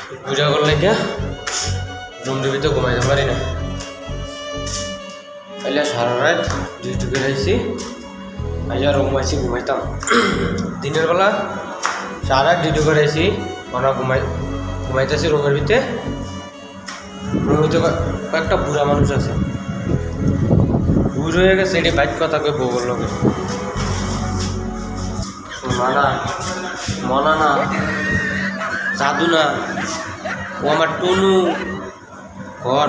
পূজা করলে কে রুম ডিবিতে ঘুমাইতে পারি না। তাহলে সারা রাত ডিউটি করে আসছি, আইয়া রুম আসি ঘুমাইতাম। দিনের বেলা সারা রাত ডিউটি করে আসি, ওরা ঘুমাইতেছি রুমের ভিতরে। রুমের ভিতরে কয়েকটা বুড়া মানুষ আছে, বুড়ো হয়ে গেছে। এটি বাইক কথা কয়ে বউর লোকে মানা মনা না জাদু না, ও আমার টুনু ঘর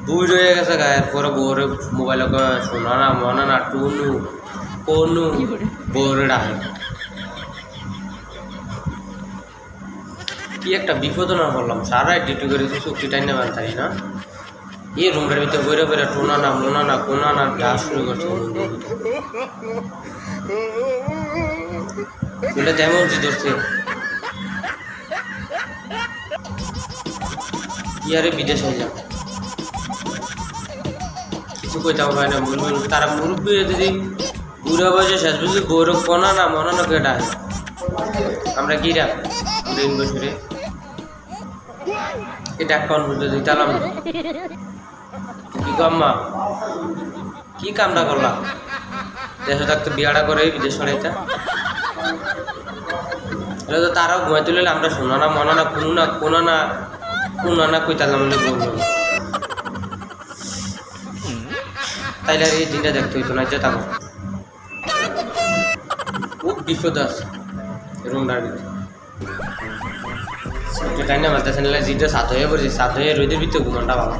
বুড় হয়ে গেছে গায়ের পরে বউরে মোবাইলে শোনা না মনা না টুনু কনু বউরে ডাকে। কি একটা বিপদ না বললাম, সারা ডিউটি করে চুক্তি টাইম না বানতারি না। এই রুমের ভিতরে বইরে বইরে টোনা না মোনা না কোনা না ডাক শুরু করছে। বলে তেমন জি ধরছে ইয়ারে বিদেশ হইলাম, কিছু কইতাম হয় না। বলবেন তারা মুরব্বী যদি বুড়া বয়সে শেষ বুঝি গৌরব কনা না মনা না কেটা আমরা কি রাখ দিন বছরে এটা কন বুঝতে দিতাম না। কি কাম্মা কি কামটা করলাম, দেশে থাকতে বিয়াটা করে বিদেশ ছড়াইতা। এটা তো তারাও ঘুমাই তুলে আমরা শোনা না মনা না কোনো না কোনো না কোনো না কইতালাম বলে বলবো। তাইলে এই দিনটা দেখতে হইতো না, যেতাম খুব বিপদ আছে রুমটার ভিতরে। তাই না মারতেছে না জিটা সাত হয়ে পড়েছে, সাত হয়ে রোদের ভিতরে ঘুমানটা ভালো,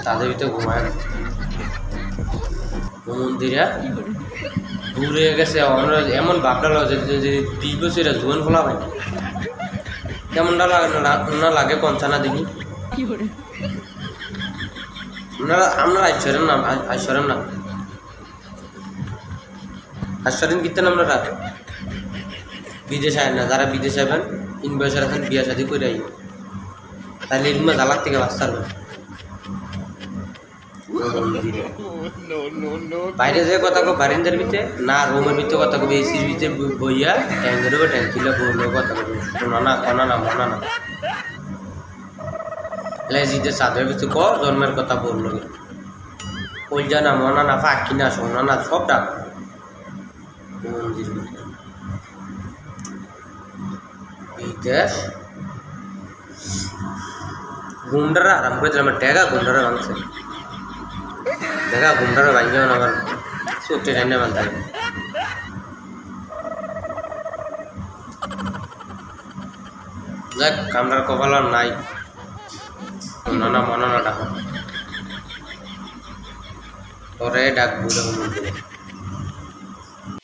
তাদের ভিতরে ঘুমায় না। মন্দিরা দূর হয়ে গেছে, এমন ভাবটা লাগে যে 20 বছর জোয়ান ফোলা হয় কেমনটা না লাগে পঞ্চানা দিনই। আপনারা আইসরেন না আইসরেন না আইসরেন কীর্তেন আপনারা বিদেশ আয় না। যারা বিদেশ আইবেন ইনভয়েসার আছেন বিয়া শাদি করে আই, তাহলে এরকম জ্বালার থেকে বাঁচতে পারবেন। বাইরে যে কথা কো বারিন্দার ভিতরে না, রুমের ভিতরে কথা কবে এসির ভিতরে বইয়া ট্যাঙ্কের উপর ট্যাঙ্ক তুলে বললো কথা কবে শোনা না কনা না মনা না লেজিতে সাদের ভিতরে ক জন্মের কথা বললো কলজা না মনা না ফাঁকি না শোনা না সব ডাক মন্দির ভিতরে। এই দেশ গুন্ডারা আরাম করে দিলাম, ট্যাগা গুন্ডারা ভাঙছে, দেখা গুন্ডারা ভাঙবে না আবার চোখটি টাইনে বানতে হবে। যাক কামড়ার কপাল আর নাই, নানা মনা না ডাক পরে ডাক বুঝে মন্দিরে।